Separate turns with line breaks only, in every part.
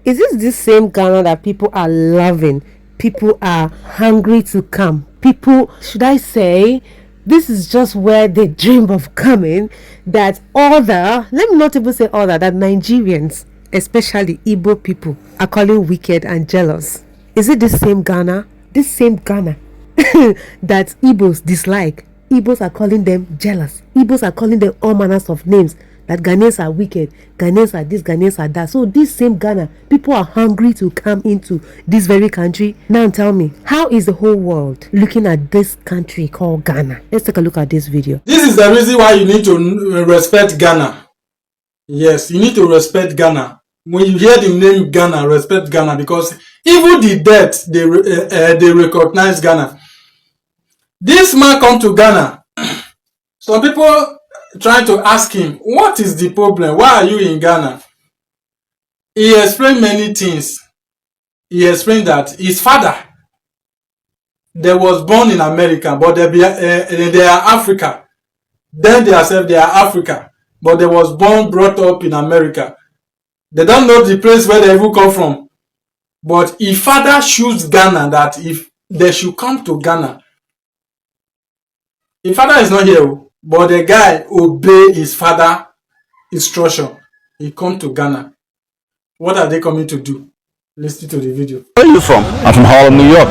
Is this same Ghana that people are loving? People are hungry to come. People, should I say, this is just where they dream of coming. That let me not even say that Nigerians, especially Igbo people, are calling wicked and jealous. Is it this same Ghana? This same Ghana that Igbos dislike? Igbos are calling them jealous. Igbos are calling them all manners of names. That Ghanaians are wicked, Ghanaians are this, Ghanaians are that. So this same Ghana, people are hungry to come into this very country. Now tell me, how is the whole world looking at this country called Ghana? Let's take a look at this video.
This is the reason why you need to respect Ghana. Yes, you need to respect Ghana. When you hear the name Ghana, respect Ghana, because even the dead, they recognize Ghana. This man come to Ghana. Some people trying to ask him, what is the problem? Why are you in Ghana? He explained many things. He explained that his father, they was born in America, but they are Africa. Then they are Africa, but they was brought up in America. They don't know the place where they even come from. But his father choose Ghana, that if they should come to Ghana. His father is not here, but the guy obey his father instruction. He come to Ghana. What are they coming to do? Listen to the video.
Where are you from?
I'm from Harlem, New York.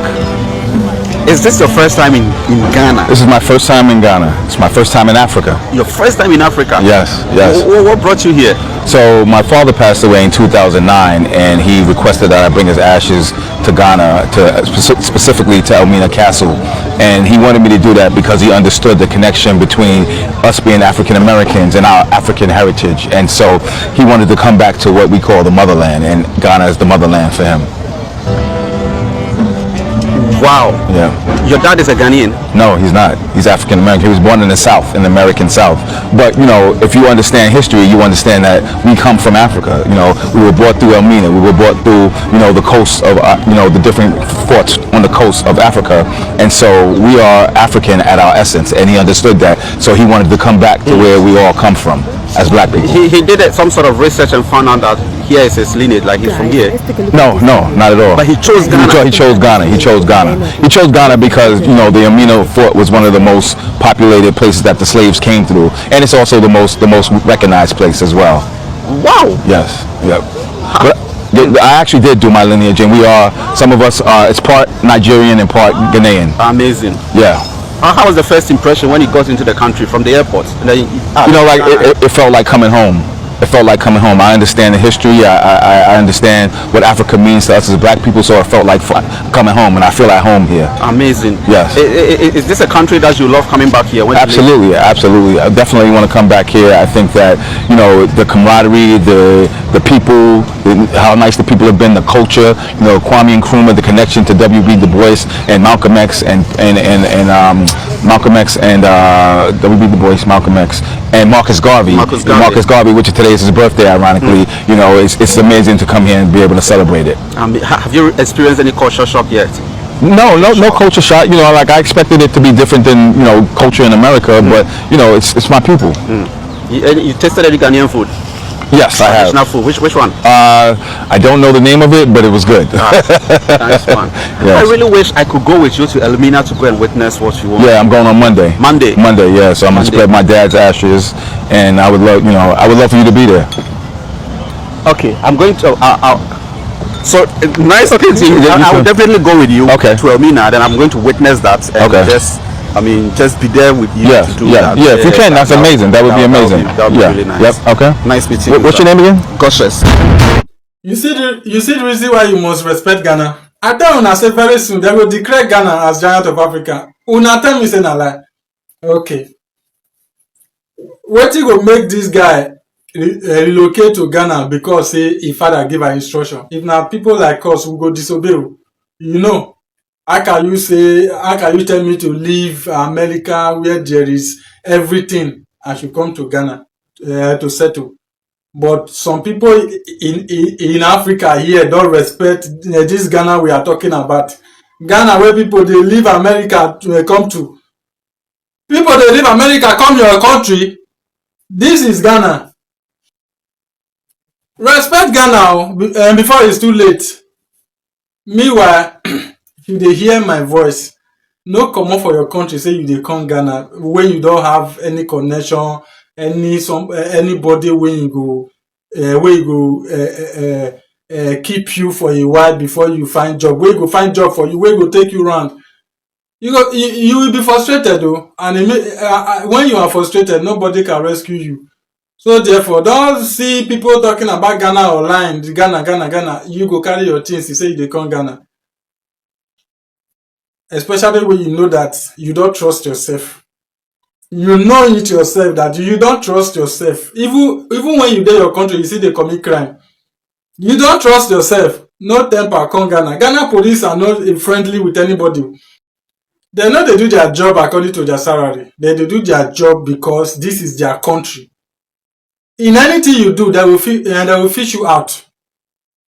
Is this your first time in Ghana?
This is my first time in Ghana. It's my first time in Africa.
Your first time in Africa?
Yes, yes.
What brought you here?
So my father passed away in 2009, and he requested that I bring his ashes to Ghana, specifically to Elmina Castle. And he wanted me to do that because he understood the connection between us being African Americans and our African heritage. And so he wanted to come back to what we call the motherland, and Ghana is the motherland for him.
Wow.
Yeah.
Your dad is a Ghanaian?
No, he's not. He's African American. He was born in the South, in the American South. But, you know, if you understand history, you understand that we come from Africa. You know, we were brought through Elmina. We were brought through, you know, the coast of, the different forts on the coast of Africa. And so we are African at our essence. And he understood that. So he wanted to come back to where we all come from as black people.
He did some sort of research and found out that here is his lineage, like he's from here.
No, not at all.
But he chose Ghana.
He chose Ghana. He chose Ghana. He chose Ghana because, you know, the Elmina Fort was one of the most populated places that the slaves came through, and it's also the most recognized place as well.
Wow.
Yes. Yep. But I actually did do my lineage, and some of us are, it's part Nigerian and part Ghanaian.
Amazing.
Yeah.
How was the first impression when you got into the country from the airport? And then
it felt like coming home. It felt like coming home. I understand the history. I understand what Africa means to us as black people, so it felt like coming home, and I feel at home here.
Amazing.
Yes.
Is this a country that you love coming back here?
Absolutely, absolutely. I definitely want to come back here. I think that, you know, the camaraderie, the people, how nice the people have been, the culture, you know, Kwame Nkrumah, the connection to W.B. Du Bois and Malcolm X and Malcolm X and W.B. Du Bois, Malcolm X, and Marcus Garvey, which today is his birthday, ironically. You know, it's amazing to come here and be able to celebrate it.
Have you experienced any culture shock yet?
No culture shock. You know, like I expected it to be different than, you know, culture in America, but you know, it's my people.
You tasted any Ghanaian food?
Yes, I have.
Traditional food. Which one?
I don't know the name of it, but it was good.
Nice one. Yes. I really wish I could go with you to Elmina to go and witness what you want.
Yeah, I'm going on Monday.
Monday,
yeah. So I'm gonna spread my dad's ashes, and I would love for you to be there.
Okay, I'm going to. So nice talking to you. I will definitely go with you to Elmina. Then I'm going to witness that. And just be there with you to do that.
Yeah, if you can, that's amazing. That would be amazing.
That would be really nice.
Yep. Okay.
Nice meeting you.
What's your name again?
Goshes.
You see the reason why you must respect Ghana. I tell una say very soon they will declare Ghana as giant of Africa. Una tell me say na lie. Okay. Wetin go make this guy relocate to Ghana because say his father give her instruction? If na people like us who go disobey, you know. How can you tell me to leave America where there is everything? I should come to Ghana to settle. But some people in Africa here don't respect this Ghana we are talking about. Ghana where people they leave America to come to. People they leave America come your country. This is Ghana. Respect Ghana before it's too late. Meanwhile, if you dey hear my voice, no comot for your country say you dey come Ghana when you don't have any connection, anybody wey you go keep you for a while before you find job, wey go find job for you, wey go take you round. You will be frustrated though, and when you are frustrated, nobody can rescue you. So therefore, don't see people talking about Ghana online. Ghana. You go carry your things. You say you dey come Ghana, especially when you know that you don't trust yourself. You know it yourself that you don't trust yourself. Even when you dey your country, you see they commit crime. You don't trust yourself. No temper, come Ghana. Ghana police are not friendly with anybody. They know they do their job according to their salary. They do their job because this is their country. In anything you do, they will fish you out.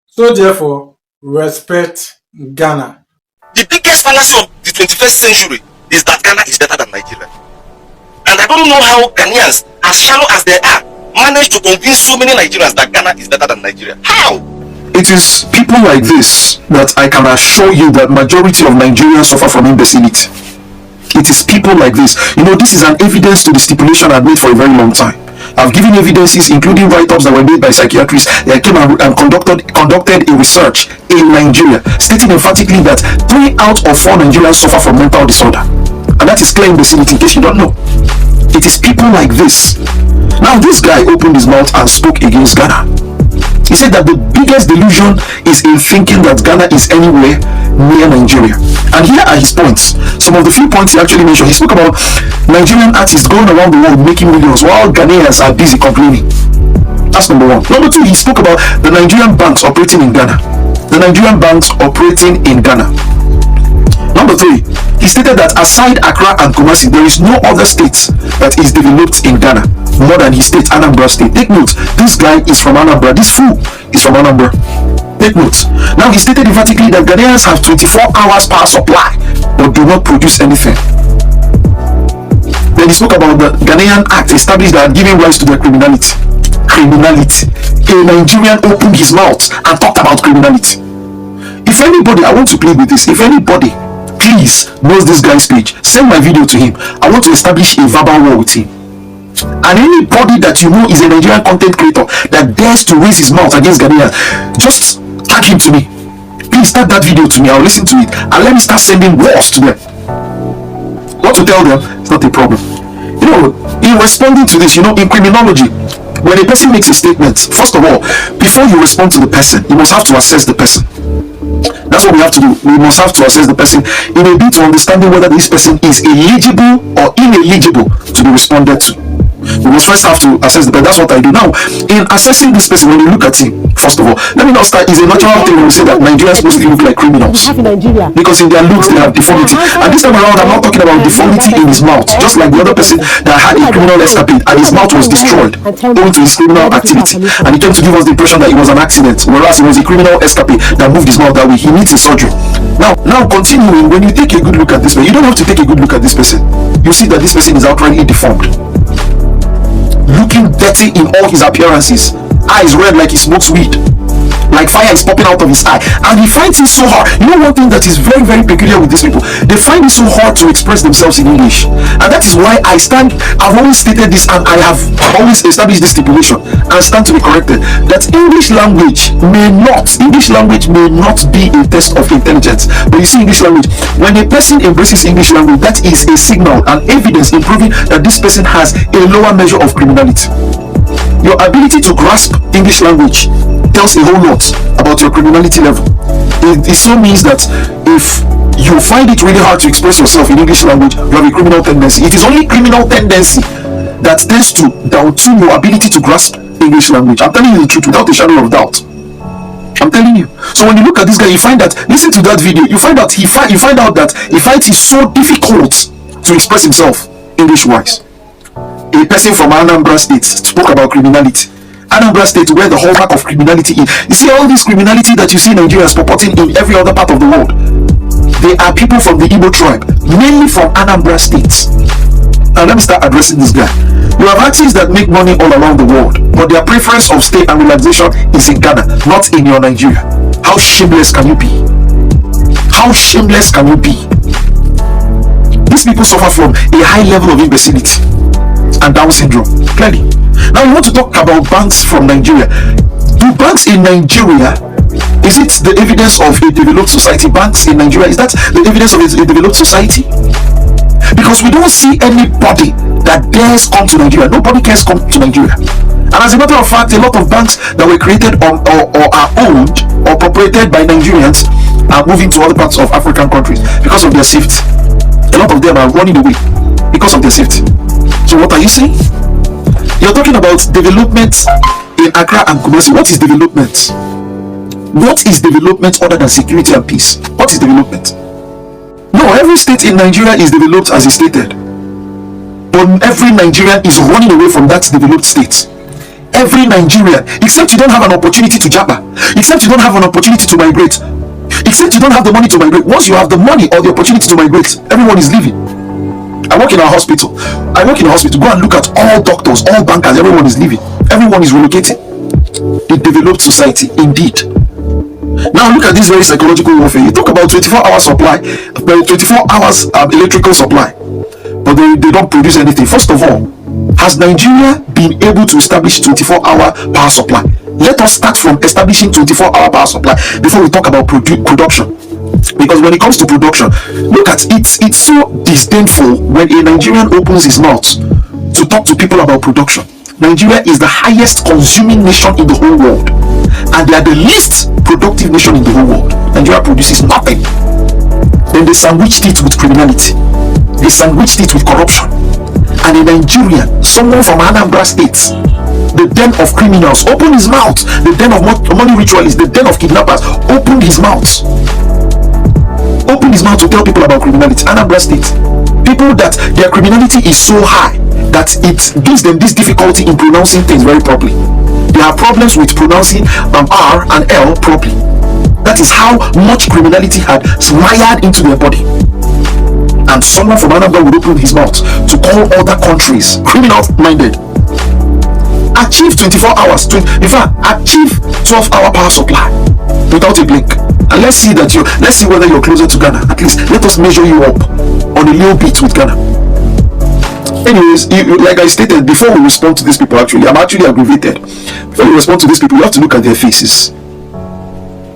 So therefore, respect Ghana.
The biggest fallacy of the 21st century is that Ghana is better than Nigeria. And I don't know how Ghanaians, as shallow as they are, manage to convince so many Nigerians that Ghana is better than Nigeria. How?
It is people like this that I can assure you that majority of Nigerians suffer from imbecility. It is people like this. You know, this is an evidence to the stipulation I've made for a very long time. I've given evidences, including write-ups that were made by psychiatrists that came and conducted a research in Nigeria, stating emphatically that 3 out of 4 Nigerians suffer from mental disorder. And that is clear imbecility, in case you don't know. It is people like this. Now, this guy opened his mouth and spoke against Ghana. He said that the biggest delusion is in thinking that Ghana is anywhere near Nigeria. And here are his points. Some of the few points he actually mentioned. He spoke about Nigerian artists going around the world making millions while Ghanaians are busy complaining. That's number 1. Number 2, he spoke about the Nigerian banks operating in Ghana. Number 3, he stated that aside Accra and Kumasi, there is no other state that is developed in Ghana more than his state, Anambra State. Take note, this guy is from Anambra. This fool is from Anambra. Take note. Now, he stated emphatically that Ghanaians have 24 hours power supply but do not produce anything. Then he spoke about the Ghanaian Act established that giving rise to their criminality. A Nigerian opened his mouth and talked about criminality. If anybody, I want to plead with this, if anybody please knows this guy's page, send my video to him. I want to establish a verbal war with him. And anybody that you know is a Nigerian content creator that dares to raise his mouth against Ghanaians, just tag him to me. Please tag that video to me. I'll listen to it and let me start sending wars to them. What to tell them? It's not a problem. You know, in responding to this, you know, in criminology, when a person makes a statement, first of all, before you respond to the person, you must have to assess the person. That's what we have to do. We must have to assess the person in a bit to understanding whether this person is eligible or ineligible to be responded to. We must first have to assess the person. That's what I do. Now, in assessing this person, when you look at him, first of all, let me not start. It's a natural thing when we say that Nigerians mostly look like criminals. Because in their looks, they have deformity. And this time around, I'm not talking about deformity in his mouth. Just like the other person that had a criminal escapade and his mouth was destroyed owing to his criminal activity. And he came to give us the impression that it was an accident, whereas it was a criminal escapade that moved his mouth that way. He needs a surgery. Now continuing, when you take a good look at this person, you don't have to take a good look at this person. You see that this person is outrightly deformed, looking dirty in all his appearances, eyes red like he smokes weed, like fire is popping out of his eye, and he finds it so hard. You know, one thing that is very, very peculiar with these people, they find it so hard to express themselves in English. And that is why I've always stated this, and I have always established this stipulation and stand to be corrected, that English language may not be a test of intelligence. But you see, English language, when a person embraces English language, that is a signal and evidence in proving that this person has a lower measure of criminality. Your ability to grasp English language tells a whole lot about your criminality level. It so means that if you find it really hard to express yourself in English language, you have a criminal tendency. It is only criminal tendency that tends to down-tune your ability to grasp English language. I'm telling you the truth without a shadow of doubt. I'm telling you. So when you look at this guy, you find that, listen to that video, you find out that he finds it so difficult to express himself English-wise. A person from Anambra State spoke about criminality. Anambra State, where the hallmark of criminality is. You see all this criminality that you see Nigerians purporting in every other part of the world. They are people from the Igbo tribe, mainly from Anambra State. let me start addressing this guy. You have artists that make money all around the world, but their preference of stay and relaxation is in Ghana, not in your Nigeria. How shameless can you be? How shameless can you be? These people suffer from a high level of imbecility and Down syndrome, clearly. Now we want to talk about banks from Nigeria. Do banks in Nigeria, is it the evidence of a developed society? Banks in Nigeria, is that the evidence of a developed society? Because we don't see anybody that dares come to Nigeria. Nobody cares come to Nigeria. And as a matter of fact, a lot of banks that were created or are owned or operated by Nigerians are moving to other parts of African countries because of their safety. A lot of them are running away because of their safety. So what are you saying? You're talking about development in Accra and Kumasi. What is development? What is development other than security and peace? What is development? No, every state in Nigeria is developed as is stated. But every Nigerian is running away from that developed state. Every Nigerian, except you don't have an opportunity to jabba, except you don't have an opportunity to migrate, except you don't have the money to migrate. Once you have the money or the opportunity to migrate, everyone is leaving. I work in a hospital. Go and look at all doctors, all bankers, everyone is leaving. Everyone is relocating. A developed society, indeed. Now look at this very psychological warfare. You talk about 24-hour supply, 24 hours electrical supply, but they don't produce anything. First of all, has Nigeria been able to establish 24-hour power supply? Let us start from establishing 24-hour power supply before we talk about production. Because when it comes to production, look at it, it's so disdainful when a Nigerian opens his mouth to talk to people about production. Nigeria is the highest consuming nation in the whole world, and they are the least productive nation in the whole world. Nigeria produces nothing. Then they sandwiched it with criminality, they sandwiched it with corruption. And a Nigerian, someone from Anambra State, the den of criminals, opened his mouth. The den of money ritualists, the den of kidnappers, opened his mouth to tell people about criminality. Anambra State, people that their criminality is so high that it gives them this difficulty in pronouncing things very properly. They have problems with pronouncing R and L properly. That is how much criminality had wired into their body. And someone from Anambra would open his mouth to call other countries criminal-minded. Achieve 24 hours, in fact, achieve 12-hour power supply without a blink. And let's see whether you're closer to Ghana. At least let us measure you up on a little bit with Ghana. Anyways, like I stated, before we respond to these people, I'm actually aggravated. Before we respond to these people, you have to look at their faces.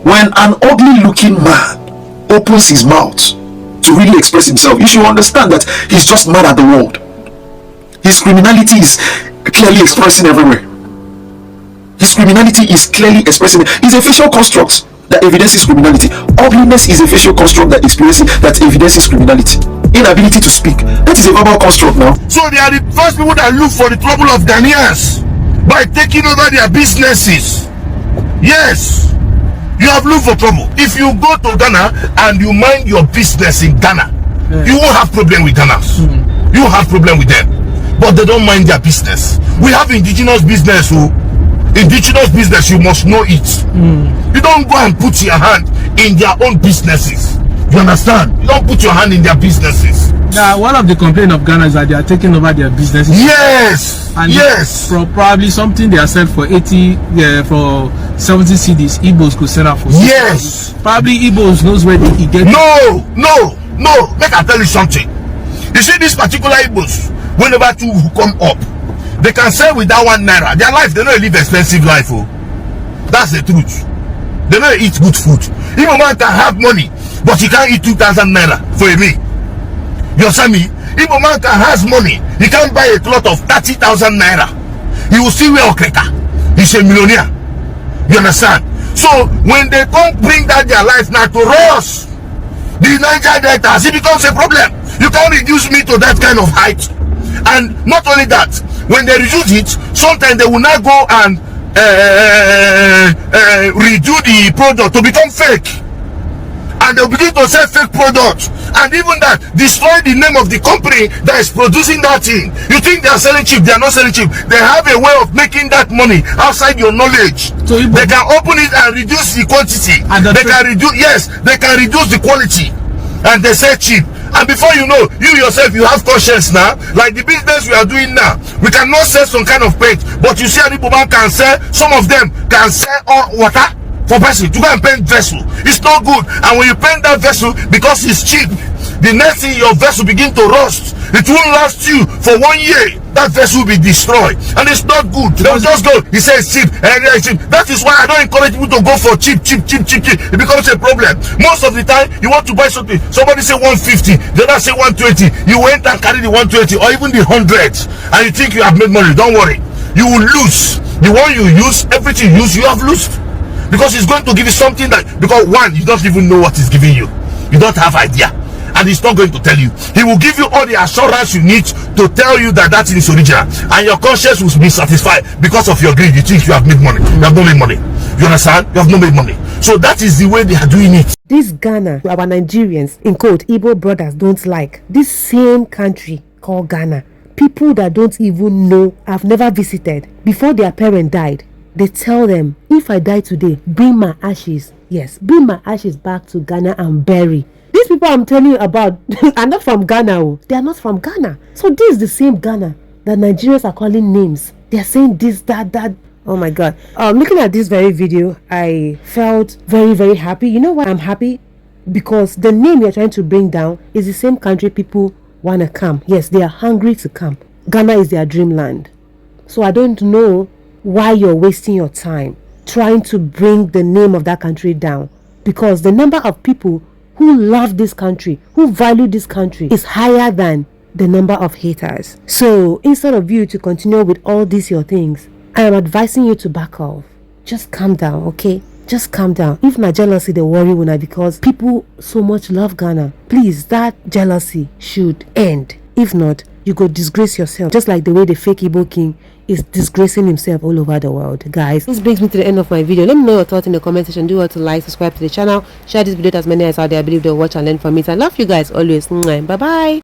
When an ugly-looking man opens his mouth to really express himself, you should understand that he's just mad at the world. His criminality is clearly expressing everywhere. His criminality is clearly expressing. It's a facial construct that evidences criminality. Ugliness is a facial construct that evidences criminality. Inability to speak, that is a verbal construct now.
So they are the first people that look for the trouble of Ghanaians by taking over their businesses. Yes, you have looked for trouble. If you go to Ghana and you mind your business in Ghana, you won't have problem with Ghanaians. You won't have problem with them, but they don't mind their business. We have indigenous business. Indigenous business, you must know it. You don't go and put your hand in their own businesses. You understand? You don't put your hand in their businesses.
Now, one of the complaints of Ghana is that they are taking over their businesses.
Yes.
And
yes.
For probably something they are sell for 80, for 70 cedis, Igbos could sell out for 60
yes.
cedis. Probably Igbos knows where they get.
No. Make I tell you something. You see, these particular Igbos, whenever two come up, they can sell without 1 naira. Their life, they don't live expensive life. Oh, that's the truth. They don't eat good food. Even man can have money, but he can't eat 2,000 naira for a meal. You understand me? If a man has money, he can't buy a cloth of 30,000 naira. He will still wear okreka. He's a millionaire. You understand? So when they don't bring that their life now to us, the Niger Delta, it becomes a problem. You can't reduce me to that kind of height. And not only that, when they reduce it, sometimes they will not go and redo the product to become fake, and they'll begin to sell fake products, and even that destroy the name of the company that is producing that thing. You think they are selling cheap? They are not selling cheap. They have a way of making that money outside your knowledge. So they can open it and reduce the quantity, and they can reduce, yes, they can reduce the quality, and they sell cheap. And before you know, you yourself, you have conscience now. Like the business we are doing now, we cannot sell some kind of paint, but you see an Igbo man can sell, some of them can sell all water for person to go and paint vessel. It's not good. And when you paint that vessel, because it's cheap, the next thing your vessel begin to rust. It won't last you for 1 year. That vessel will be destroyed, and it's not good. They'll just go, he says cheap, and cheap. That is why I don't encourage people to go for cheap. It becomes a problem. Most of the time, you want to buy something, somebody say 150, the other say 120. You went and carry the 120 or even the 100, and you think you have made money. Don't worry, you will lose. The one you use, everything you use, you have lost, because it's going to give you something that, because one, you don't even know what it's giving you. You don't have idea. And he's not going to tell you. He will give you all the assurance you need to tell you that that is original, and your conscience will be satisfied. Because of your greed, you think you have made money. You have not made money. You understand? You have not made money. So that is the way they are doing it.
This Ghana, our Nigerians, in quote, Igbo brothers don't like. This same country called Ghana, people that don't even know, have never visited, before their parent died, they tell them, if I die today, bring my ashes. Yes, bring my ashes back to Ghana and bury. These people I'm telling you about are not from Ghana. They are not from Ghana. So this is the same Ghana that Nigerians are calling names. They are saying this, that. Oh my God. Looking at this very video, I felt very, very happy. You know why I'm happy? Because the name you're trying to bring down is the same country people want to come. Yes, they are hungry to come. Ghana is their dreamland. So I don't know why you're wasting your time trying to bring the name of that country down. Because the number of people who love this country, who value this country, is higher than the number of haters. So instead of you to continue with all these your things, I am advising you to back off. Just calm down, okay? Just calm down. If my jealousy, they worry when because people so much love Ghana, please, that jealousy should end. If not, you go disgrace yourself, just like the way the fake Igbo king is disgracing himself all over the world. Guys, this brings me to the end of my video. Let me know your thoughts in the comment section. Do what to like, subscribe to the channel, share this video to as many as out there. I believe they'll watch and learn from it. I love you guys always. Bye bye.